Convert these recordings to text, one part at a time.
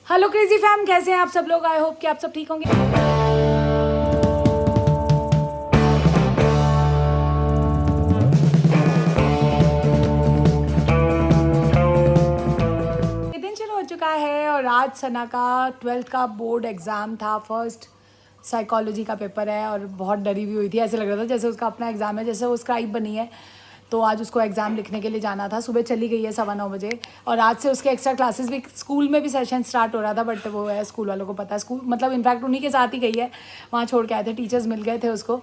Hello crazy fam, कैसे हैं आप सब लोग। आई होप कि आप सब ठीक होंगे। ये दिन शुरू हो चुका है और आज सना का 12th का बोर्ड एग्ज़ाम था। फर्स्ट साइकोलॉजी का पेपर है और बहुत डरी हुई हुई थी। ऐसे लग रहा था जैसे उसका अपना एग्ज़ाम है, जैसे वो स्क्राइब बनी है। तो आज उसको एग्ज़ाम लिखने के लिए जाना था। सुबह चली गई है 9:15 बजे और आज से उसके एक्स्ट्रा क्लासेस भी, स्कूल में भी सेशन स्टार्ट हो रहा था, बट वो है स्कूल वालों को पता है। स्कूल मतलब इनफैक्ट उन्हीं के साथ ही गई है, वहाँ छोड़ के आए थे, टीचर्स मिल गए थे उसको।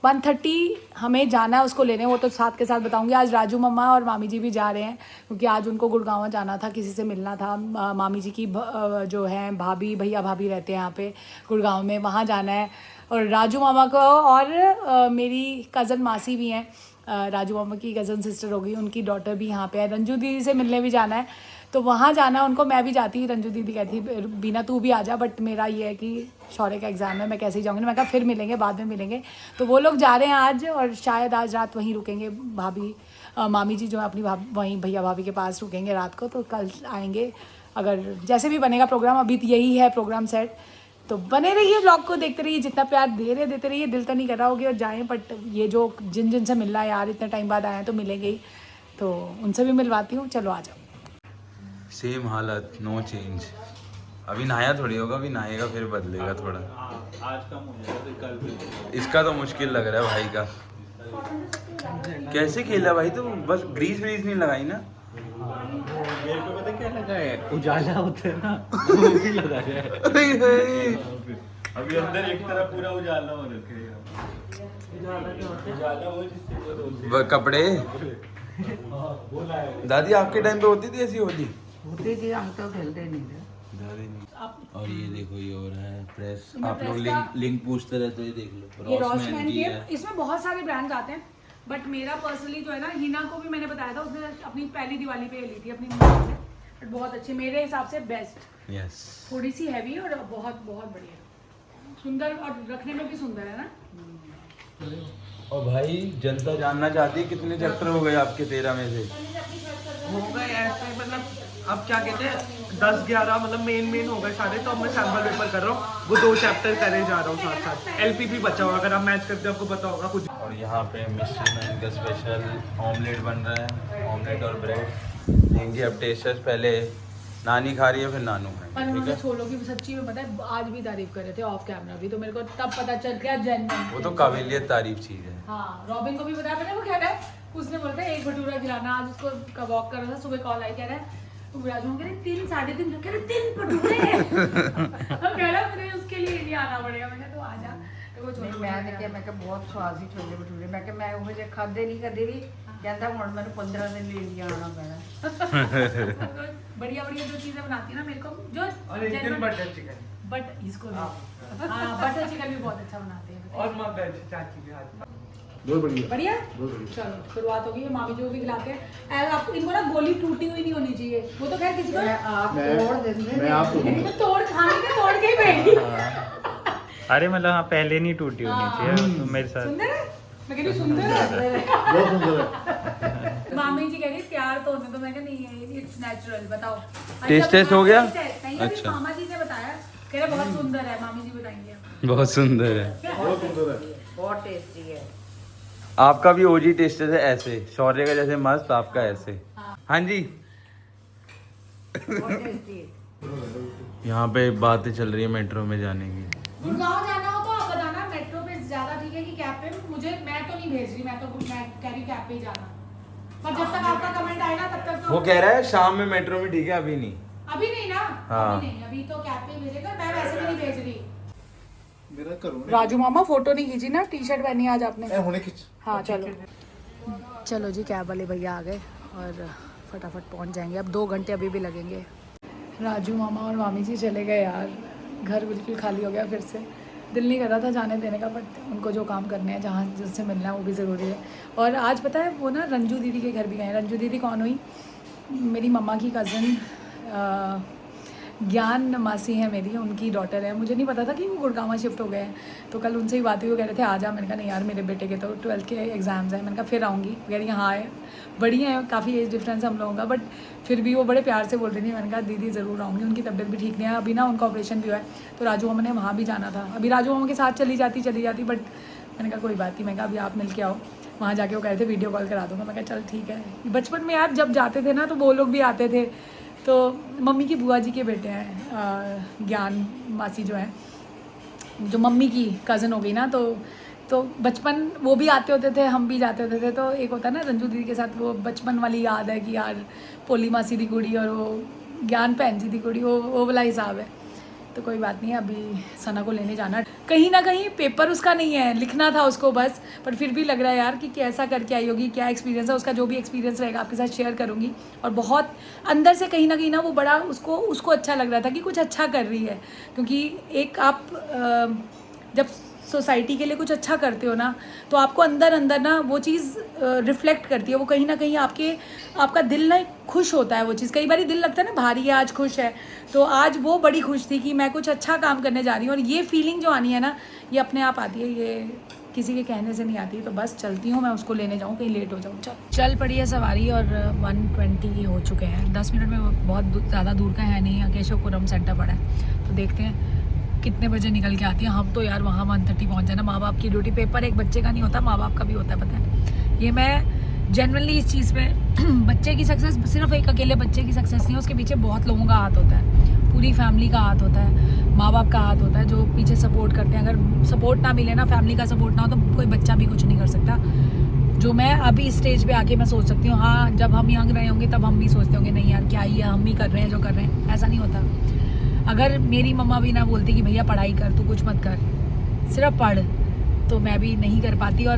1:30 हमें जाना है उसको लेने, वो तो साथ के साथ बताऊंगी। आज राजू मम्मा और मामी जी भी जा रहे हैं क्योंकि आज उनको गुड़गांव जाना था, किसी से मिलना था। मामी जी की जो है भाभी, भैया भाभी रहते हैं यहाँ पे गुड़गांव में, वहाँ जाना है। और राजू मामा को और मेरी कज़न मासी भी हैं, राजू मामा की कज़न सिस्टर होगी, उनकी डॉटर भी यहाँ पे है। रंजू दीदी से मिलने भी जाना है, तो वहाँ जाना है उनको। मैं भी जाती, रंजू दीदी कहती बीना तू भी आ जा, बट मेरा ये है कि शौर्य का एग्ज़ाम है, मैं कैसे ही जाऊँगी। मैं कहा फिर मिलेंगे, बाद में मिलेंगे। तो वो लोग जा रहे हैं आज और शायद आज रात वहीं रुकेंगे। भाभी मामी जी जो है अपनी वहीं भैया भाभी के पास रुकेंगे रात को, तो कल आएंगे अगर जैसे भी बनेगा प्रोग्राम। अभी तो यही है प्रोग्राम सेट, तो बने रहिए, ब्लॉग को देखते रहिए। जितना प्यार दे रहे देते रहिए। दिल तो नहीं कर रहा होगी और जाएं, बट ये जो जिन से मिलना है यार, इतने टाइम बाद आए हैं तो मिलेंगे ही, तो उनसे भी मिलवाती हूँ। चलो आ जाओ। सेम हालत, नो चेंज। अभी नहाया थोड़ी होगा, अभी नहाएगा फिर बदलेगा थोड़ा। आज कम हो जाएगा फिर कल भी। इसका तो मुश्किल लग रहा है भाई का। कैसे खेला भाई तू? बस ग्रीस व्रीस नहीं लगाई ना? मेरे को पता क्या लगा है, उजाला होता है ना, वो भी लगा है। अभी अंदर एक तरफ पूरा उजाला हो रखे है। उजाला वो जिससे कपड़े दादी आपके टाइम पे होती थी ऐसी होली? होती थी, हम तो खेलते नहीं थे। और ये देखो, ये हो रहा है प्रेस। आप लोग लिंक पूछते रहते हो, ये देख लो। ये रॉसमैन की है, इसमें बहुत सारे ब्रांड्स आते हैं, बट मेरा पर्सनली जो है ना, हिना को भी मैंने बताया था, उसने अपनी पहली दिवाली पे ली थी अपनी मम्मी से, बट बहुत अच्छी, मेरे हिसाब से बेस्ट। यस, थोड़ी सी हैवी और बहुत बहुत बढ़िया, सुंदर, और रखने में भी सुंदर है ना। और भाई जनता जानना चाहती है कितने चैप्टर हो गए आपके 13 में से? हो गए ऐसे, मतलब अब क्या कहते हैं 10-11 मतलब मेन हो गए सारे। तो अब मैं सैम्पल पेपर कर रहा हूँ, वो 2 चैप्टर करे जा रहा हूँ साथ साथ। एलपी भी बचा होगा, अगर आप मैच करते हो आपको पता होगा कुछ। और यहाँ पे मिस्ट्री मैन का स्पेशल ऑमलेट बन रहा है, ऑमलेट और ब्रेड देंगे अब टेस्टर्स। पहले नानी खा रही है, फिर नानू पर खाएंगे, ठीक उन्होंने है? छोलों की सच्ची में पता है आज भी तारीफ कर रहे थे ऑफ कैमरा भी, तो मेरे को तब पता चल गया जेन्युइन। वो तो काबिलियत तारीफ चीज़ है। हाँ, रॉबिन को भी बताया मैंने, वो कह रहा है, उसने बोलता है 1 भटूरा खिलाना। आज उसको वॉक कर रहा था, सुबह कॉल आई, कह रहा है राजू कह रहे 3 साढ़े 3, कह रहे 3 भटूरे हम कह रहा मुझे उसके लिए नहीं आना पड़ेगा। मैंने तो आ जा, तो वो छोले मैं क्या बहुत स्वाद ही छोले भटूरे। मैं क्या मैं वो जे खादे नहीं कदे भी, कहता हूं मैं 15 दिन ले लिया आना पैना। बढ़िया बढ़िया जो चीजें बनाती है ना मेरे को, जो और एक दिन बटर चिकन, बट इसको हाँ बटर चिकन भी बहुत अच्छा बनाते हैं। और मगर चाची के हाथ। बढ़िया, चलो शुरुआत होगी। मामी जी को भी खिलाते हैं। आपको इनको ना गोली टूटी हुई नहीं होनी चाहिए, वो तो खैर किसी को आप तोड़ देंगे, मैं आप तो तोड़ खाने के तोड़ के ही बैठी। अरे मतलब हाँ, पहले नहीं टूटी होनी चाहिए तो मेरे साथ। सुंदर है, मैं कह रही सुंदर है, बहुत सुंदर है। मामी जी कह रही प्यार तो होने, तो मैं कहा नहीं, इट्स नेचुरल। बताओ टेस्ट हो गया? नहीं, अच्छा, मामा जी ने बताया, कह रहे बहुत सुंदर है। मामी जी बताएंगे। बहुत सुंदर है, बहुत सुंदर है। बहुत टेस्टी है। आपका भी ओजी टेस्ट है ऐसे, शौर्य का जैसे मस्त, आपका ऐसे। हाँ जी। बहुत टेस्टी है। यहाँ पे बातें चल रही है मेट्रो में जाने की। गुड़गांव जाना हो तो आप बताना, मेट्रो पे ज्यादा ठीक है कि कैब पे। मैं तो नहीं भेज रही, मैं कह रही कैब पे ही जाना, पर जब तक आपका कमेंट आएगा तब तक तो। वो कह रहा है शाम में मेट्रो में, ठीक है? अभी नहीं, अभी नहीं ना। हाँ। अभी नहीं, अभी तो कैब पे ही भेजेगा। मैं वैसे भी नहीं भेज रही। मेरा करो राजू मामा फोटो नहीं खींची ना, टी शर्ट पहनी आज आपने। ए होने खिंच। हाँ चलो जी, कैब वाले भैया आ गए और फटाफट पहुंच जाएंगे। अब 2 घंटे अभी भी लगेंगे। राजू मामा और मामी जी चले गए यार, घर बिल्कुल खाली हो गया फिर से। दिल नहीं कर रहा था जाने देने का, बट उनको जो काम करने हैं, जहाँ जिससे मिलना है वो भी ज़रूरी है। और आज पता है वो ना रंजू दीदी के घर भी गए। रंजू दीदी कौन हुई? मेरी मम्मा की कज़न ज्ञान मासी है मेरी, उनकी डॉटर है। मुझे नहीं पता था कि वो गुड़गांव शिफ्ट हो गए हैं, तो कल उनसे ही बात हुई। वो कह रहे थे आ जा। मैंने कहा नहीं यार मेरे बेटे के तो 12th के एग्ज़ाम्स हैं। मैंने कहा फिर आऊँगी। कह रही हाँ है, बड़ी हैं, काफ़ी एज डिफरेंस हम लोगों का, बट फिर भी वो बड़े प्यार से बोल रही थी। मैंने कहा दीदी ज़रूर आऊँगी। उनकी तबीयत भी ठीक नहीं है अभी ना, उनका ऑपरेशन भी हुआ है, तो राजू मामा ने वहाँ भी जाना था। अभी राजू मामा के साथ चली जाती, बट मैंने कहा कोई बात नहीं। मैं कहा अभी आप मिल के आओ। वहाँ जाके वो कह रहे थे वीडियो कॉल करा दूँगा। मैं कहा चल ठीक है। बचपन में यार जब जाते थे ना तो वो लोग भी आते थे। तो मम्मी की बुआ जी के बेटे हैं ज्ञान मासी जो हैं, जो मम्मी की कज़न हो गई ना, तो बचपन वो भी आते होते थे, हम भी जाते होते थे। तो एक होता है ना रंजू दीदी के साथ वो बचपन वाली याद है कि यार पोली मासी दी कुड़ी और वो ज्ञान भैन जी दी कुड़ी, वो वाला हिसाब है। तो कोई बात नहीं, अभी सना को लेने जाना। कहीं ना कहीं पेपर उसका नहीं है, लिखना था उसको बस, पर फिर भी लग रहा है यार कि कैसा करके आई होगी, क्या एक्सपीरियंस है उसका। जो भी एक्सपीरियंस रहेगा आपके साथ शेयर करूँगी। और बहुत अंदर से कहीं ना वो बड़ा उसको अच्छा लग रहा था कि कुछ अच्छा कर रही है। क्योंकि एक आप जब सोसाइटी के लिए कुछ अच्छा करते हो ना, तो आपको अंदर ना वो चीज़ रिफ्लेक्ट करती है। वो कहीं ना कहीं आपका दिल ना खुश होता है। वो चीज़ कई बार दिल लगता है ना भारी है, आज खुश है, तो आज वो बड़ी खुश थी कि मैं कुछ अच्छा काम करने जा रही हूँ। और ये फीलिंग जो आनी है ना, ये अपने आप आती है, ये किसी के कहने से नहीं आती। तो बस चलती हूँ मैं, उसको लेने जाऊँ, कहीं लेट हो जाऊँ। चल पड़ी है सवारी और 1:20 हो चुके हैं। 10 मिनट में, बहुत ज़्यादा दूर का है नहीं, केशवपुरम सेंटर पड़ा है। तो देखते हैं कितने बजे निकल के आती है। हम तो यार वहाँ 1:30 पहुँच जाना। माँ बाप की ड्यूटी, पेपर एक बच्चे का नहीं होता, माँ बाप का भी होता है, पता है। ये मैं जनरली इस चीज़ पे बच्चे की सक्सेस सिर्फ एक अकेले बच्चे की सक्सेस नहीं है, उसके पीछे बहुत लोगों का हाथ होता है, पूरी फैमिली का हाथ होता है, माँ बाप का हाथ होता है जो पीछे सपोर्ट करते हैं। अगर सपोर्ट ना मिले ना, फैमिली का सपोर्ट ना हो, तो कोई बच्चा भी कुछ नहीं कर सकता। जो मैं अभी स्टेज पे आके मैं सोच सकती हूँ, हाँ जब हम यंग रहे होंगे तब हम भी सोचते होंगे नहीं यार क्या ही है, हम ही कर रहे हैं जो कर रहे हैं। ऐसा नहीं होता। अगर मेरी मम्मा भी ना बोलती कि भैया पढ़ाई कर, तू कुछ मत कर, सिर्फ पढ़, तो मैं भी नहीं कर पाती। और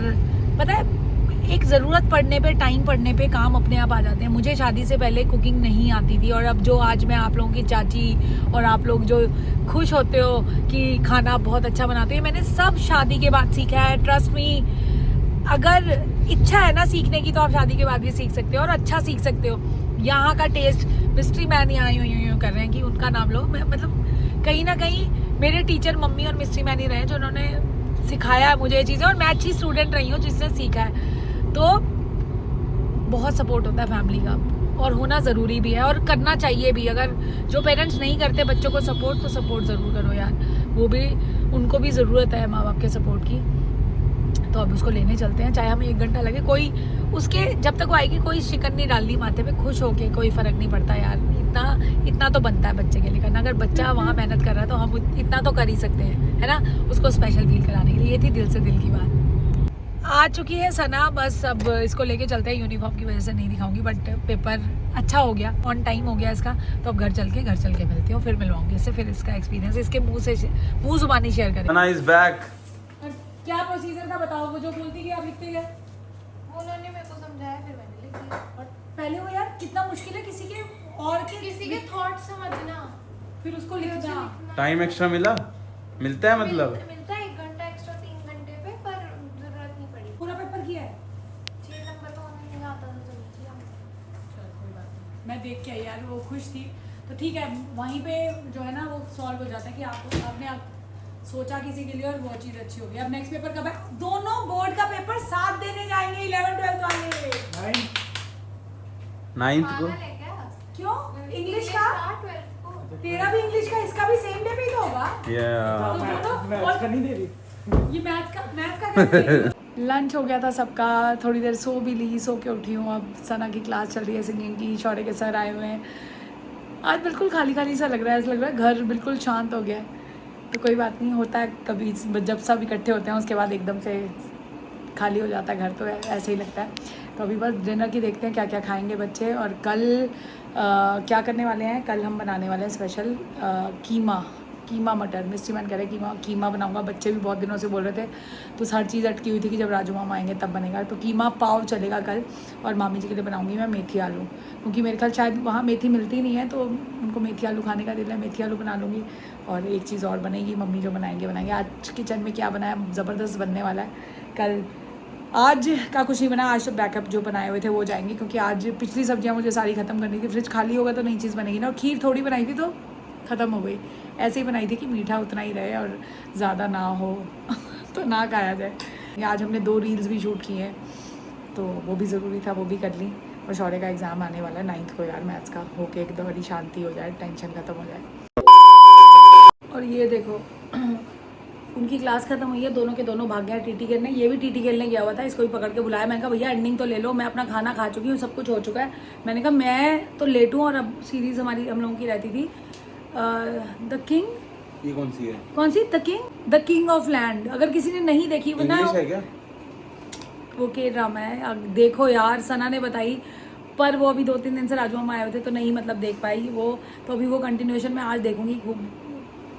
पता है एक ज़रूरत पड़ने पे, टाइम पड़ने पे काम अपने आप आ जाते हैं। मुझे शादी से पहले कुकिंग नहीं आती थी, और अब जो आज मैं आप लोगों की चाची और आप लोग जो खुश होते हो कि खाना बहुत अच्छा बनाते हो, मैंने सब शादी के बाद सीखा है। ट्रस्ट मी, अगर इच्छा है ना सीखने की, तो आप शादी के बाद भी सीख सकते हो और अच्छा सीख सकते हो। यहाँ का टेस्ट, मिस्ट्री मैन यहाँ यूँ कर रहे हैं कि उनका नाम लो। मतलब कहीं ना कहीं मेरे टीचर मम्मी और मिस्ट्री मैन ही रहे हैं जो उन्होंने सिखाया है मुझे ये चीज़ें, और मैं अच्छी स्टूडेंट रही हूँ जिससे सीखा है। तो बहुत सपोर्ट होता है फैमिली का, और होना ज़रूरी भी है और करना चाहिए भी। अगर जो पेरेंट्स नहीं करते बच्चों को सपोर्ट, तो सपोर्ट ज़रूर करो यार, वो भी, उनको भी ज़रूरत है माँ बाप के सपोर्ट की। तो अब उसको लेने चलते हैं, चाहे हमें 1 घंटा लगे, कोई उसके जब तक वो आएगी कोई शिकन नहीं डालनी माथे पे, खुश होके, कोई फ़र्क नहीं पड़ता यार। इतना तो बनता है बच्चे के लिए करना। अगर बच्चा वहाँ मेहनत कर रहा है तो हम इतना तो कर ही सकते हैं, है ना, उसको स्पेशल फील कराने के लिए। ये थी दिल से दिल की बात। आ चुकी है सना, बस अब इसको लेके चलते हैं। यूनिफॉर्म की वजह से नहीं दिखाऊंगी, बट पेपर अच्छा हो गया, ऑन टाइम हो गया इसका। तो अब घर चल के मिलती हूँ, फिर मिलवाऊंगी इससे, फिर इसका एक्सपीरियंस इसके मुँह जुबानी शेयर करें। सना इज बैक। क्या प्रोसीजर था बताओ, वो जो बोलती कि आप लिखते गए, उन्होंने मेरे को समझाया, फिर मैंने लिख दिया। और पहले वो यार कितना मुश्किल है किसी के और किसी के थॉट समझना, फिर उसको लिखना। टाइम एक्स्ट्रा मिलता है मतलब। मिलता है 1 घंटा एक्स्ट्रा 3 घंटे पे, पर जरूरत नहीं पड़ी। पूरा पेपर किया है? 6 नंबर तो उन्हें नहीं आता था, तो नहीं किया। चल कोई बात नहीं, मैं देख के आई यार, वो खुश थी। तो ठीक है, वहीं पे जो है ना वो सॉल्व हो जाता है कि आपने आप सोचा किसी के लिए और वो चीज़ अच्छी होगी। अब नेक्स्ट पेपर कब है? दोनों बोर्ड का पेपर साथ देने जाएंगे, 11th 12th वाले। 9th को पागल है क्या? क्यों? इंग्लिश का? 12th को। तेरा भी इंग्लिश का, इसका भी सेम डे पे ही तो होगा। मैथ्स का नहीं दे रही। ये मैथ्स का कैसे? लंच हो गया था सबका, थोड़ी देर सो भी ली, सो के उठी हूँ। अब सना की क्लास चल रही है सिंगिंग की, शौर्य के सर आए हुए हैं। आज बिल्कुल खाली खाली सा लग रहा है, ऐसा लग रहा है घर बिल्कुल शांत हो गया है। तो कोई बात नहीं, होता है कभी, जब सब इकट्ठे होते हैं उसके बाद एकदम से खाली हो जाता है घर, तो ऐसे ही लगता है। तो अभी बस डिनर की देखते हैं क्या क्या खाएंगे बच्चे। और कल क्या करने वाले हैं, कल हम बनाने वाले हैं स्पेशल कीमा मटर। मिस्ट्री मैन कह रहे कीमा बनाऊंगा। बच्चे भी बहुत दिनों से बोल रहे थे, तो हर चीज़ अटकी हुई थी कि जब राजू मामा आएंगे तब बनेगा। तो कीमा पाव चलेगा कल। और मामी जी के लिए बनाऊंगी मैं मेथी आलू, क्योंकि मेरे ख्याल शायद वहाँ मेथी मिलती नहीं है, तो उनको मेथी आलू खाने का दिल है, मेथी आलू बना लूँगी। और एक चीज़ और बनेगी, मम्मी जो बनाएंगे। आज किचन में क्या बनाया, ज़बरदस्त बनने वाला है। कल आज का कुछ नहीं बना, आज तो बैकअप जो बनाए हुए थे वो जाएंगे, क्योंकि आज पिछली सब्जियां मुझे सारी ख़त्म करनी थी। फ्रिज खाली होगा तो नई चीज़ बनेगी ना। और खीर थोड़ी बनाई थी तो ख़त्म हो गई। ऐसे ही बनाई थी कि मीठा उतना ही रहे और ज़्यादा ना हो तो ना खाया जाए। आज हमने 2 रील्स भी शूट किए हैं, तो वो भी ज़रूरी था, वो भी कर ली। और शौर्य का एग्ज़ाम आने वाला है 9th को यार, मैथ्स का, होके एकदम बड़ी शांति हो जाए, टेंशन ख़त्म हो जाए। और ये देखो उनकी क्लास खत्म हुई है, दोनों के दोनों भाग गए टीटी खेलने। ये भी टीटी खेलने गया हुआ था, इसको भी पकड़ के बुलाया। मैंने कहा भैया एंडिंग तो ले लो, मैं अपना खाना खा चुकी हूँ, सब कुछ हो चुका है। मैंने कहा मैं तो लेट हूँ। और अब सीरीज़ हमारी हम लोगों की रहती थी द किंग, ये कौन सी है? कौन सी? The king of land. अगर किसी ने नहीं देखी वो ना, इंग्लिश है क्या? वो के ड्रामा है, अब देखो यार, सना ने बताई, पर वो अभी 2-3 दिन से राजू मामा आए हुए थे तो नहीं मतलब देख पाई वो। तो अभी वो कंटिन्यूएशन में आज देखूंगी खूब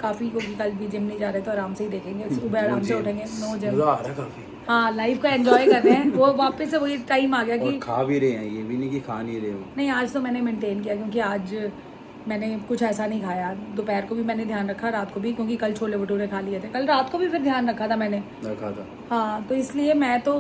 काफ़ी, क्योंकि कल भी जिम नहीं जा रहे तो आराम से ही देखेंगे, सुबह आराम से उठेंगे, नो जिम। मजा आ रहा है काफी। हाँ, लाइफ का एंजॉय कर रहे हैं। वो वापस से वही टाइम आ गया और कि खा भी रहे हैं, ये भी नहीं कि खा नहीं रहे हो। नहीं, आज तो मैंने मेंटेन किया क्योंकि आज मैंने कुछ ऐसा नहीं खाया। दोपहर को भी मैंने ध्यान रखा, रात को भी, क्योंकि कल छोले भटूरे खा लिए थे। कल रात को भी फिर ध्यान रखा था मैंने, रखा था। हाँ, तो इसलिए मैं तो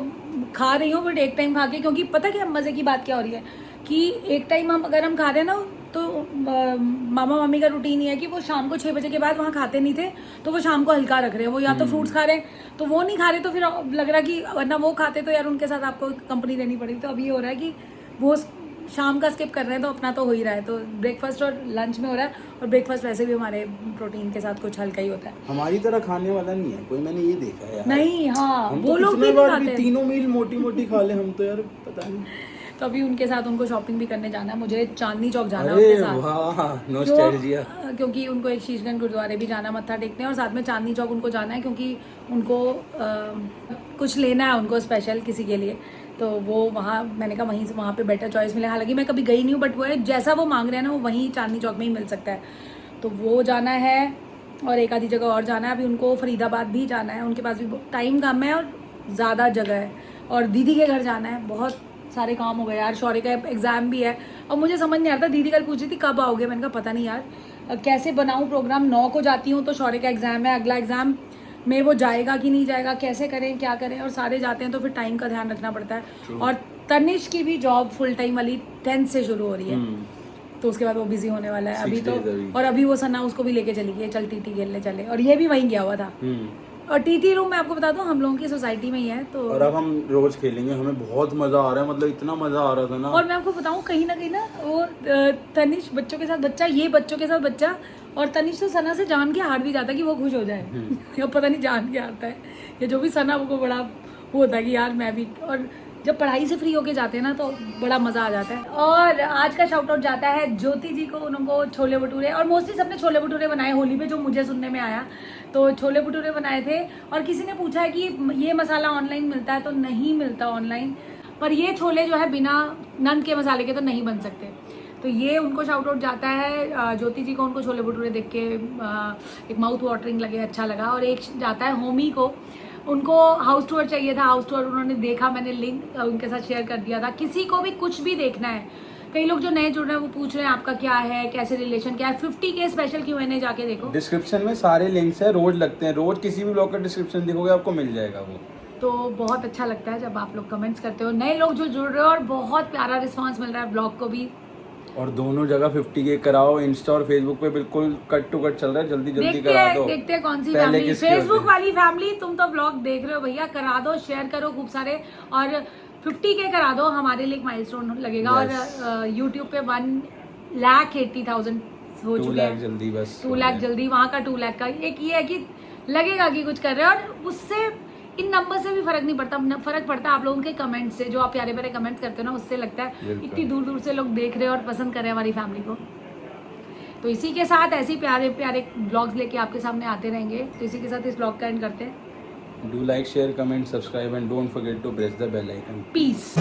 खा रही हूँ, बट एक टाइम खा के, क्योंकि पता क्या मज़े की बात क्या हो रही है कि एक टाइम अगर हम खा रहे हैं ना, तो मामा मामी का रूटीन ये है कि वो शाम को 6 बजे के बाद वहाँ खाते नहीं थे, तो वो शाम को हल्का रख रहे हैं। वो या तो फ्रूट्स खा रहे हैं, तो वो नहीं खा रहे, तो फिर लग रहा कि वरना वो खाते तो यार उनके साथ आपको कंपनी देनी पड़ेगी। तो अभी ये हो रहा है कि वो शाम का स्किप कर रहे हैं, तो अपना तो हो ही रहा है। तो ब्रेकफास्ट और लंच में हो रहा है, और ब्रेकफास्ट वैसे भी हमारे प्रोटीन के साथ कुछ हल्का ही होता है। हमारी तरह खाने वाला नहीं है कोई, मैंने ये देखा है यार। नहीं, हाँ, हम वो तो लोग कितने भी बार नहीं भी खाते। 3 मील मोटी मोटी खा ले हम तो यार, पता नहीं। तो अभी उनके साथ उनको शॉपिंग भी करने जाना है, मुझे चांदनी चौक जाना है अरे उनके साथ। वाह, नॉस्टैल्जिया। क्योंकि उनको एक शीशगंज गुरुद्वारे भी जाना, मत्था टेकने, और साथ में चांदनी चौक उनको जाना है, क्योंकि उनको कुछ लेना है उनको स्पेशल किसी के लिए। तो वो वहाँ, मैंने कहा वहीं से, वहाँ पे बेटर चॉइस मिले। हालांकि मैं कभी गई नहीं हूँ, बट वो है जैसा वो मांग रहे हैं ना, वो वहीं चांदनी चौक में ही मिल सकता है। तो वो जाना है, और एक आधी जगह और जाना है। अभी उनको फरीदाबाद भी जाना है, उनके पास भी टाइम कम है और ज़्यादा जगह है। और दीदी के घर जाना है, बहुत सारे काम हो गए यार। शौर्य का एग्ज़ाम भी है, और मुझे समझ नहीं आ रहा था। दीदी कल पूछ रही थी कब आओगे, मैंने कहा पता नहीं यार, कैसे बनाऊँ प्रोग्राम। 9 को जाती हूँ तो शौर्य का एग्ज़ाम है, अगला एग्ज़ाम में वो जाएगा कि नहीं जाएगा, कैसे करें, क्या करें। और सारे जाते हैं तो फिर टाइम का ध्यान रखना पड़ता है। और तनिष की भी जॉब फुल टाइम वाली 10th से शुरू हो रही है, तो उसके बाद वो बिजी होने वाला है अभी तो। और अभी वो सना उसको भी लेके चली गई, चल टीटी खेलने चले, और ये भी वहीं गया हुआ था। और टीटी रूम मैं आपको बता दूं हम लोगों की सोसाइटी में ही है, तो और अब हम रोज खेलेंगे, हमें बहुत मजा आ रहा है, मतलब इतना मजा आ रहा था ना। और मैं आपको बताऊं कहीं ना वो तनिष बच्चों के साथ बच्चा, ये बच्चों के साथ बच्चा, और तनिष तो सना से जान के हार भी जाता है कि वो खुश हो जाए या पता नहीं जान के आता है, या जो भी सना को बड़ा वो होता है कि यार मैं भी। और जब पढ़ाई से फ्री होके जाते हैं ना, तो बड़ा मज़ा आ जाता है। और आज का शाउट आउट जाता है ज्योति जी को, उनको छोले भटूरे, और मोस्टली सबने छोले भटूरे बनाए होली पे, जो मुझे सुनने में आया। तो छोले भटूरे बनाए थे, और किसी ने पूछा है कि ये मसाला ऑनलाइन मिलता है, तो नहीं मिलता ऑनलाइन। पर ये छोले जो है बिना नंद के मसाले के तो नहीं बन सकते। तो ये उनको शाउट आउट जाता है ज्योति जी को, उनको छोले भटूरे देख के एक माउथ वाटरिंग लगे, अच्छा लगा। और एक जाता है होमी को, उनको हाउस टूर चाहिए था, हाउस टूर उन्होंने देखा, मैंने लिंक उनके साथ शेयर कर दिया था। किसी को भी कुछ भी देखना है, कई लोग जो नए जुड़ रहे हैं वो पूछ रहे हैं आपका क्या है, कैसे रिलेशन क्या है, 50K स्पेशल Q&A जाके देखो, डिस्क्रिप्शन में सारे लिंक्स हैं, रोज लगते हैं, रोज किसी भी ब्लॉग का डिस्क्रिप्शन देखोगे आपको मिल जाएगा वो। तो बहुत अच्छा लगता है जब आप लोग कमेंट्स करते हो, नए लोग जो जुड़ रहे हो, और बहुत प्यारा रिस्पांस मिल रहा है ब्लॉग को भी। और दोनों जगह 50K कराओ, इंस्टा और फेसबुक पे बिल्कुल कट टू कट चल रहा है, जल्दी जल्दी करा दो। देखते हैं कौन सी पहले फैमिली, किसकी फेसबुक होती है? वाली फैमिली, तुम तो ब्लॉग देख रहे हो भैया, करा दो, शेयर करो खूब सारे, और 50K करा दो, हमारे लिए एक माइलस्टोन लगेगा। और यूट्यूब पे 1,80,000 हो 2 चुके लाख हैं, जल्दी, बस 2 लाख जल्दी, वहाँ का 2 लाख का। एक ये है कि लगेगा कि कुछ कर रहे हैं, और उससे इन नंबर से भी फर्क नहीं पड़ता, फर्क पड़ता है आप लोगों के कमेंट से, जो आप प्यारे प्यारे कमेंट करते हो ना, उससे लगता है इतनी दूर दूर से लोग देख रहे हैं और पसंद कर रहे हैं हमारी फैमिली को। तो इसी के साथ ऐसे ही प्यारे प्यारे ब्लॉग्स लेके आपके सामने आते रहेंगे। तो इसी के साथ इस ब्लॉग का एंड करते हैं। Do like, share, comment, subscribe and don't forget to press the bell icon. Piece.